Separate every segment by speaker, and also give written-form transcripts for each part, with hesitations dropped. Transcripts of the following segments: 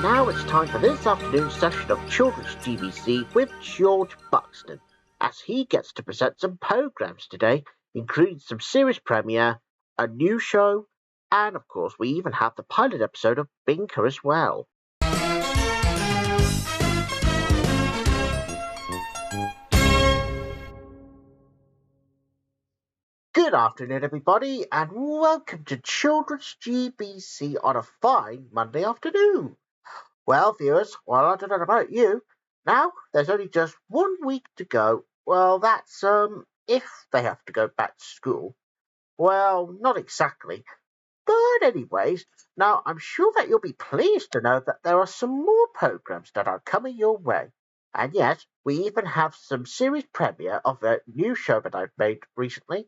Speaker 1: now it's time for this afternoon's session of Children's GBC with George Buxton, as he gets to present some programmes today, including some series premiere, a new show, and of course we even have the pilot episode of Binker as well. Good afternoon, everybody, and welcome to Children's GBC on a fine Monday afternoon. Well, viewers, I don't know about you. Now, there's only just 1 week to go. Well, that's, if they have to go back to school. Well, not exactly. But anyways, now I'm sure that you'll be pleased to know that there are some more programs that are coming your way. And yes, we even have some series premiere of a new show that I've made recently.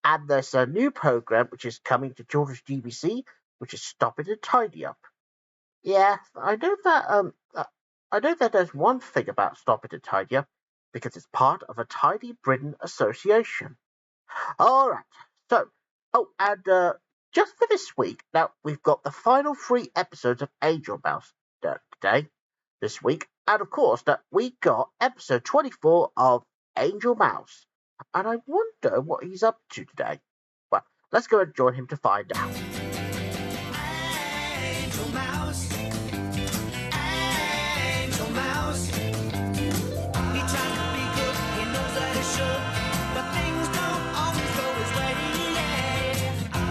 Speaker 1: And there's a new program which is coming to George's GBC, which is Stoppit and Tidyup. Yeah, I know that there's one thing about Stoppit and Tidyup, because it's part of a Tidy Britain association. All right, so, just for this week, now we've got the final 3 episodes of Angel Mouse today, this week, and of course that we got episode 24 of Angel Mouse. And I wonder what he's up to today. Well, let's go and join him to find out.
Speaker 2: Angel Mouse. Angel Mouse. He tries to be good, he knows that he should, but things don't always go his way.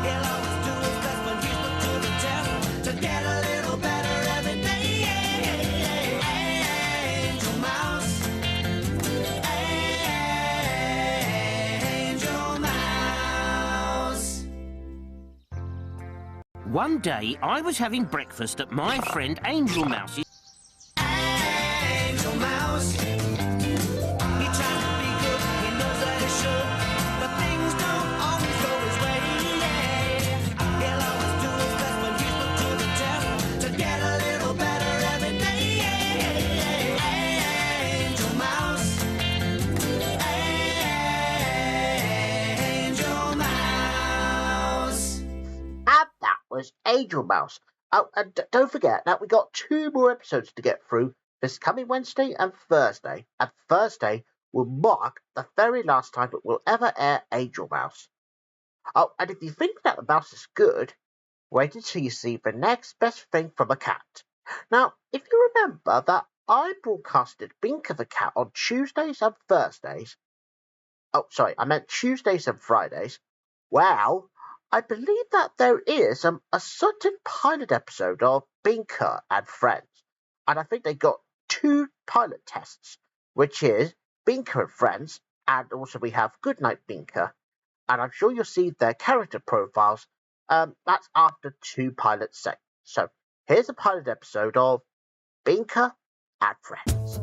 Speaker 2: He'll always do his best, but he's put to the test to get a little better every day. Angel Mouse.
Speaker 3: One day, I was having breakfast at my friend Angel Mouse's.
Speaker 2: Angel Mouse. He tries to be good, he knows that he should, but things don't always go his way. He'll always do his best, but he's put to the test to get a little better every day. Angel Mouse. Angel Mouse.
Speaker 1: And that was Angel Mouse. Oh, and don't forget that we got 2 more episodes to get through this coming Wednesday and Thursday. And Thursday will mark the very last time it will ever air Angel Mouse. Oh, and if you think that the mouse is good, wait until you see the next best thing from a cat. Now, if you remember that I broadcasted Binker the Cat on Tuesdays and Thursdays. Oh, sorry, I meant Tuesdays and Fridays. Well, I believe that there is a certain pilot episode of Binker and Friends, and I think they got 2 pilot tests, which is Binker and Friends, and also we have Goodnight Binker, and I'm sure you'll see their character profiles. That's after 2 pilot segments. So here's a pilot episode of Binker and Friends.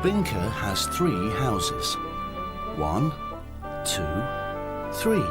Speaker 4: Binker has 3 houses. 1, 2, 3.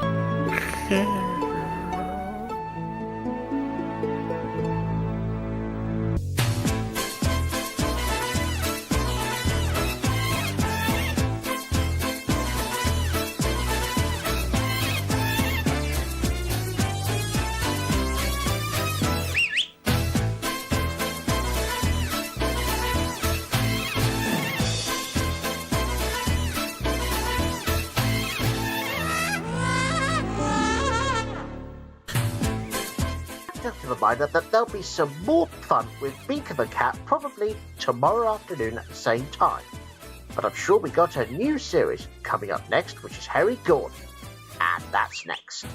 Speaker 4: Just a reminder that there'll be some more fun with Binker the Cat probably tomorrow afternoon at the same time. But I'm sure we got a new series coming up next, which is Harry Gordon. And that's next.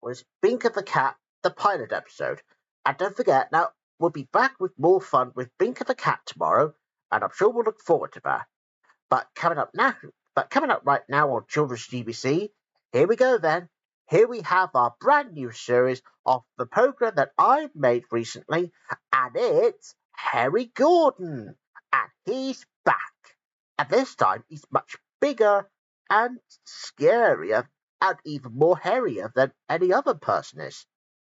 Speaker 1: was Binker the Cat, the pilot episode. And don't forget, now, we'll be back with more fun with Binker the Cat tomorrow, and I'm sure we'll look forward to that. But coming up right now on Children's GBC, here we go then. Here we have our brand new series of the program that I've made recently, and it's Harry Gordon. And he's back. And this time he's much bigger and scarier and even more hairier than any other person is.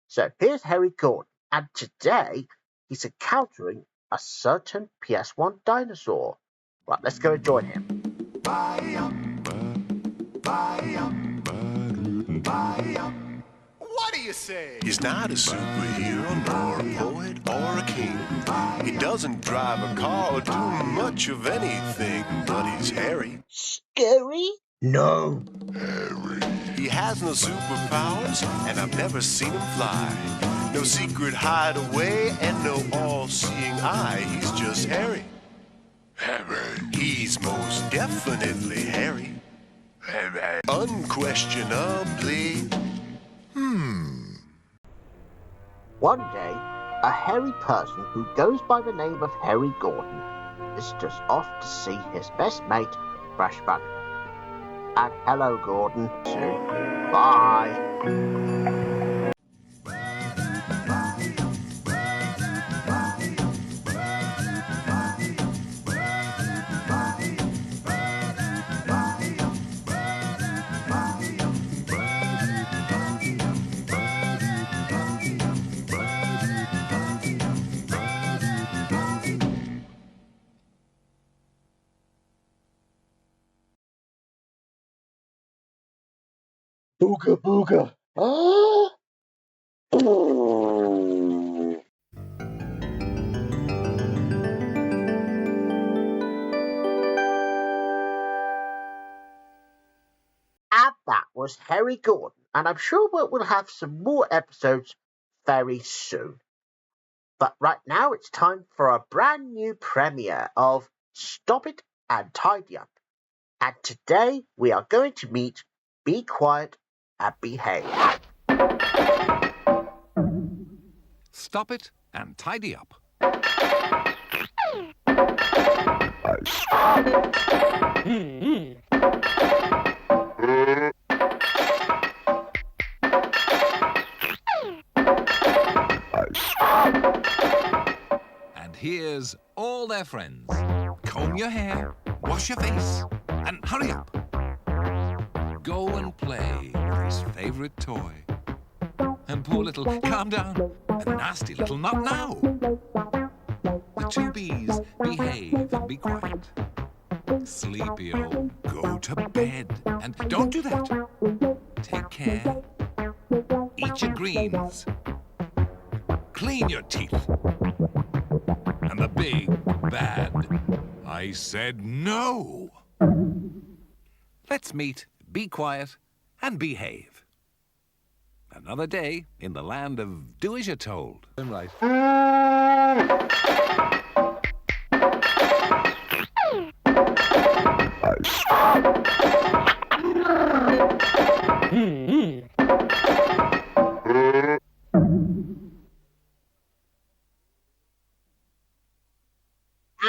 Speaker 1: So here's Harry Gordon, and today he's encountering a certain PS1 dinosaur. Right, let's go and join him.
Speaker 5: What do you say? He's not a superhero, nor a poet or a king. He doesn't drive a car or do much of anything, but he's hairy.
Speaker 1: Scary? No.
Speaker 5: Hairy. He has no superpowers, and I've never seen him fly. No secret hideaway, and no all-seeing eye. He's just hairy. Hairy. He's most definitely hairy. Hairy. Unquestionably.
Speaker 1: One day, a hairy person who goes by the name of Harry Gordon is just off to see his best mate, Fresh Bug. And hello, Gordon, soon. Bye. Booga booga. Ah! And that was Harry Gordon, and I'm sure we'll have some more episodes very soon. But right now it's time for a brand new premiere of Stoppit and Tidyup. And today we are going to meet Be Quiet and Behave.
Speaker 6: Stop it and tidy up. And here's all their friends. Comb your hair, wash your face, and hurry up. Go and play with his favorite toy. And poor little, calm down, a nasty little not now. The two B's, behave and be quiet. Sleepy-o, go to bed. And don't do that. Take care. Eat your greens. Clean your teeth. And the big, bad, I said no. Let's meet, be quiet, and behave. Another day in the land of do as you're told. Right.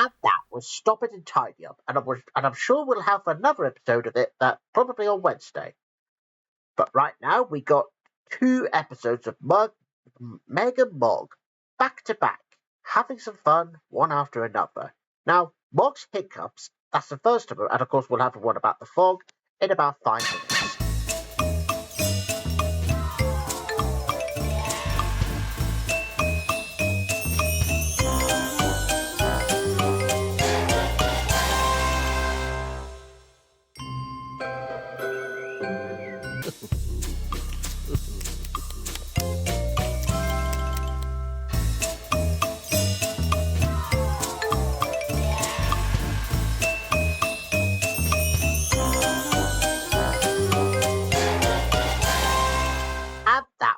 Speaker 1: And that was Stop It and Tidy Up, and I'm sure we'll have another episode of it that probably on Wednesday. But right now we got 2 episodes of Meg and Mog back to back, having some fun one after another. Now, Mog's Hiccups, that's the first of them, and of course we'll have one about the fog in about 5 minutes.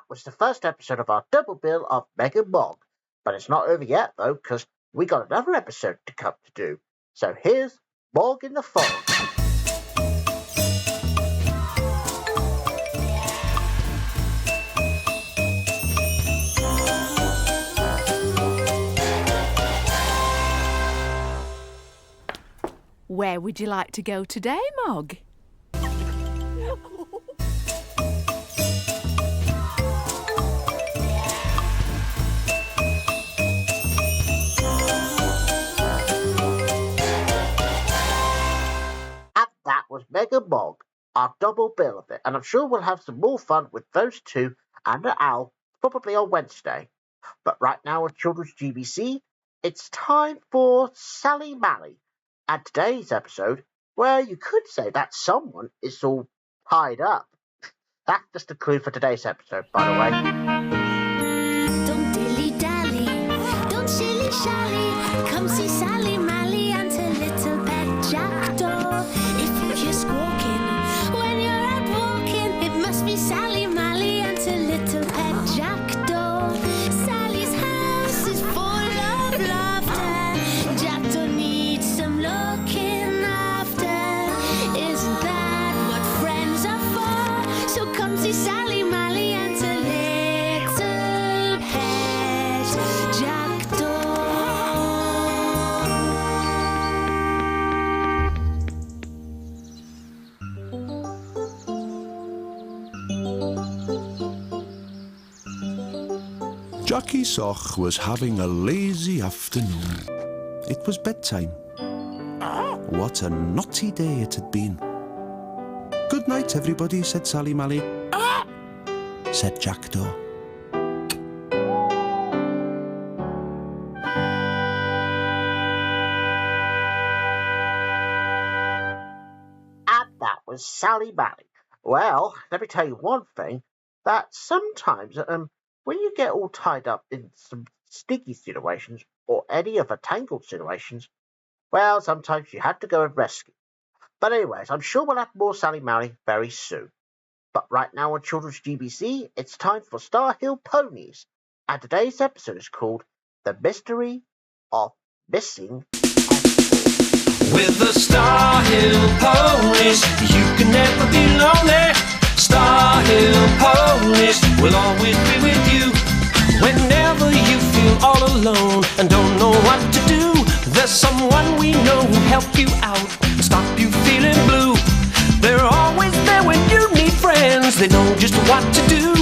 Speaker 1: Was the first episode of our double bill of Meg and Mog. But it's not over yet, though, because we got another episode to come to do. So here's Mog in the Fog.
Speaker 7: Where would you like to go today, Mog?
Speaker 1: And that was Meg and Mog, our double bill of it, and I'm sure we'll have some more fun with those two and the owl probably on Wednesday. But right now on Children's GBC, it's time for Sally Mally. And today's episode, well, you could say that someone is all tied up. That's just a clue for today's episode, by the way.
Speaker 2: Don't dilly-dally, don't shilly-shally. Come see Sally Mally and her little pet jackdaw. If you hear squawking when you're out walking, it must be Sally Mally and her little pet jackdaw. Sally's house is full of laughter. Jackdaw needs some looking after. Isn't that what friends are for? So come see Sally Mally and her little pet jackdaw.
Speaker 8: Jackie Soch was having a lazy afternoon. It was bedtime. What a naughty day it had been. Good night, everybody, said Sally Mally. Said Jackdaw.
Speaker 1: And that was Sally Mally. Well, let me tell you one thing, that sometimes when you get all tied up in some sticky situations or any other tangled situations, well, sometimes you have to go and rescue. But anyways, I'm sure we'll have more Sally Mally very soon. But right now on Children's GBC, it's time for Star Hill Ponies. And today's episode is called The Mystery of Missing
Speaker 9: With the Star Hill Ponies, you can never be lonely. Star Hill Ponies will always be with you. Whenever you feel all alone and don't know what to do, there's someone we know who'll help you out, stop you feeling blue. They're always there when you need friends. They know just what to do.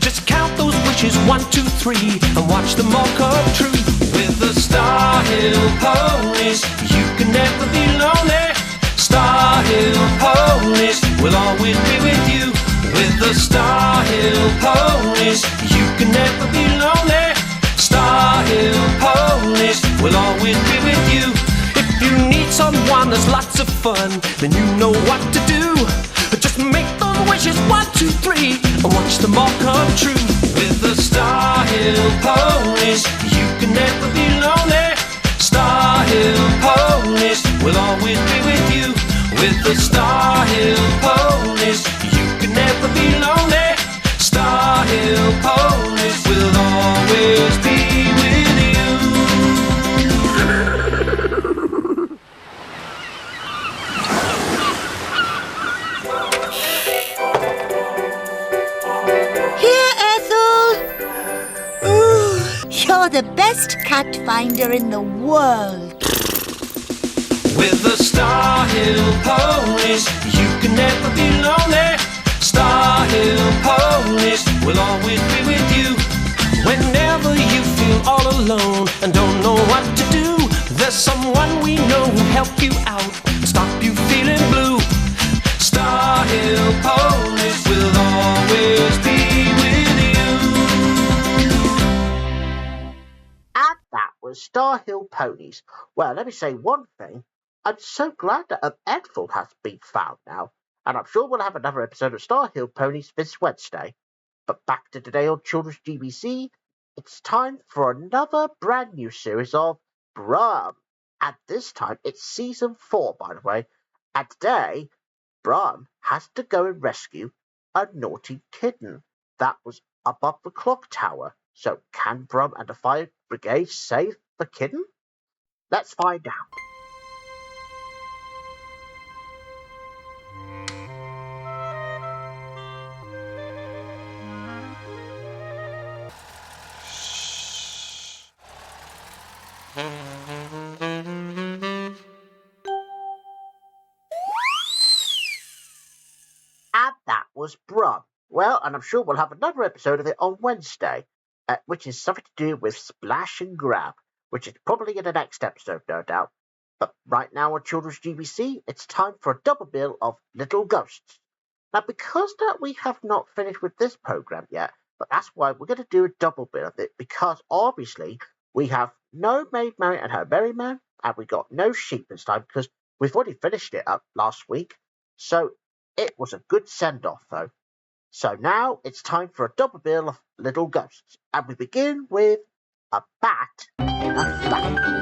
Speaker 9: Just count those wishes, 1, 2, 3, and watch them all come true. With the Star Hill Ponies, you can never be lonely. Star Hill Ponies will always be with you. With the Star Hill Ponies, you can never be lonely. Star Hill Ponies will always be with you. If you need someone that's lots of fun, then you know what to do. Just make those wishes, 1, 2, 3, and watch them all come true. With the Star Hill Ponies, you can never be lonely. Star Hill Ponies will always be with you. With the Star Hill Ponies, you can never be lonely. Star Hill Ponies will always be with you.
Speaker 10: Here, Ethel. Ooh, you're the best cat finder in the world.
Speaker 9: With the Star Hill Ponies, you can never be lonely. Star Hill Ponies will always be with you. Whenever you feel all alone and don't know what to do, there's someone we know who'll help you out, stop you feeling blue. Star Hill Ponies will always be with you.
Speaker 1: And that was Star Hill Ponies. Well, let me say one thing. I'm so glad that an Ethel has been found now, and I'm sure we'll have another episode of Star Hill Ponies this Wednesday. But back to today on Children's GBC, it's time for another brand new series of Brum. And this time it's season 4, by the way. And today, Brum has to go and rescue a naughty kitten that was above the clock tower. So can Brum and the fire brigade save the kitten? Let's find out. was Brum. Well, and I'm sure we'll have another episode of it on Wednesday, which is something to do with Splash and Grab, which is probably in the next episode, no doubt. But right now on Children's GBC, it's time for a double bill of Little Ghosts. Now, because that we have not finished with this program yet, but that's why we're going to do a double bill of it, because obviously we have no Maid Marian and her Merry Man, and we got no Sheep this time, because we've already finished it up last week. So it was a good send-off, though. So now it's time for a double bill of Little Ghosts, and we begin with a bat in a flat.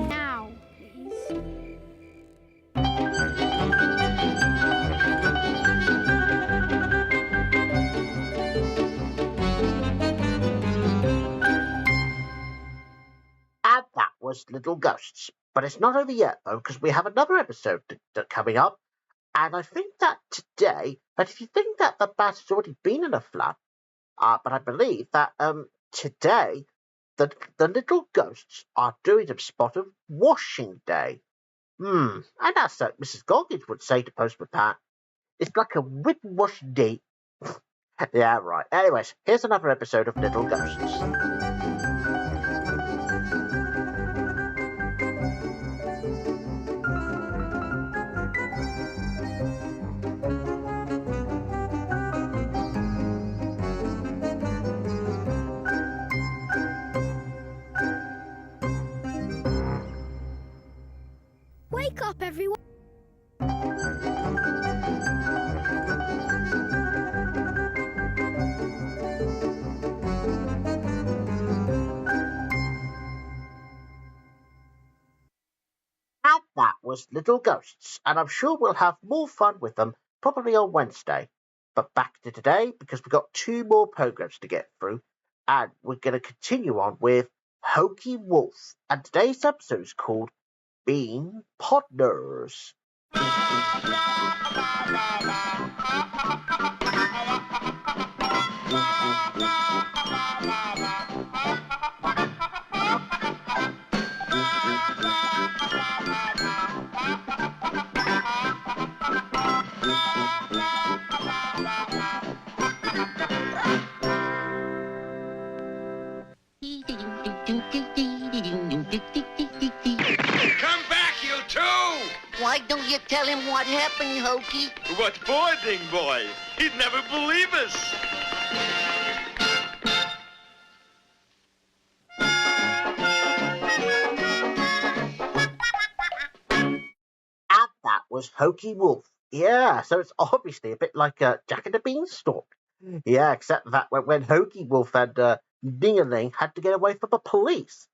Speaker 11: Now, please.
Speaker 1: And that was Little Ghosts. But it's not over yet, though, because we have another episode coming up. And I think that today, but if you think that the bat has already been in a flat, but I believe that today the Little Ghosts are doing a spot of washing day. And that's what Mrs. Goggins would say to Postman Pat. It's like a written wash day. Yeah, right. Anyways, here's another episode of Little Ghosts.
Speaker 11: Wake up, everyone.
Speaker 1: And that was Little Ghosts, and I'm sure we'll have more fun with them probably on Wednesday. But back to today, because we've got two more programs to get through, and we're going to continue on with Hokey Wolf. And today's episode is called Being Partners.
Speaker 5: Come back, you two!
Speaker 10: Why don't you tell him what happened, Hokey?
Speaker 12: What for, Ding Boy? He'd never believe us.
Speaker 1: And that was Hokey Wolf. Yeah, so it's obviously a bit like Jack and the Beanstalk. Yeah, except that when Hokey Wolf and Ding-a-ling had to get away from the police.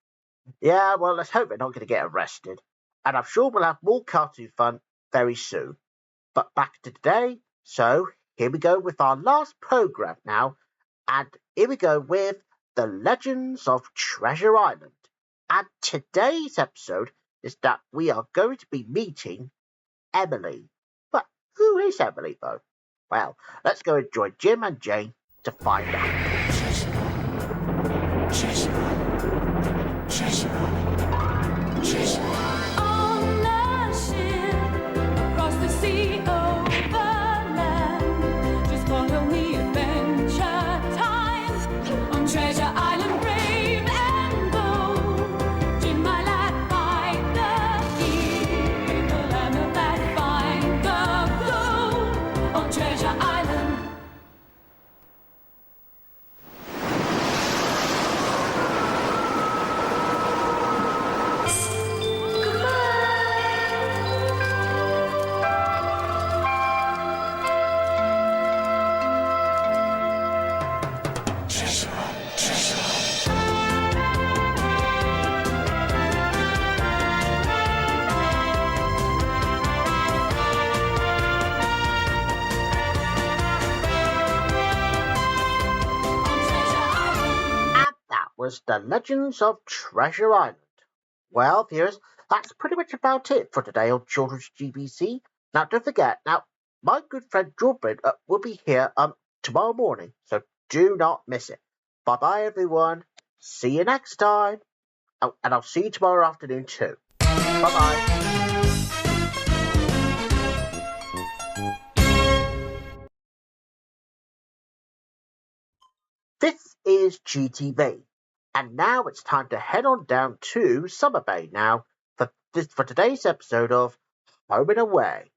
Speaker 1: Yeah, well, let's hope they're not going to get arrested. And I'm sure we'll have more cartoon fun very soon. But back to today. So here we go with our last program now. And here we go with The Legends of Treasure Island. And today's episode is that we are going to be meeting Emily. But who is Emily, though? Well, let's go and join Jim and Jane to find out.
Speaker 2: On the ship, across the sea, over land, just follow me, adventure time. On Treasure Island, brave and bold, Jim, my lad, fight the evil and the bad, find the gold. On Treasure Island.
Speaker 1: Was The Legends of Treasure Island. Well, viewers, that's pretty much about it for today on Children's GBC. Now, don't forget, my good friend George Buxton will be here tomorrow morning, so do not miss it. Bye-bye, everyone. See you next time. Oh, and I'll see you tomorrow afternoon, too. Bye-bye. This is GTV, and now it's time to head on down to Summer Bay now for today's episode of Home and Away.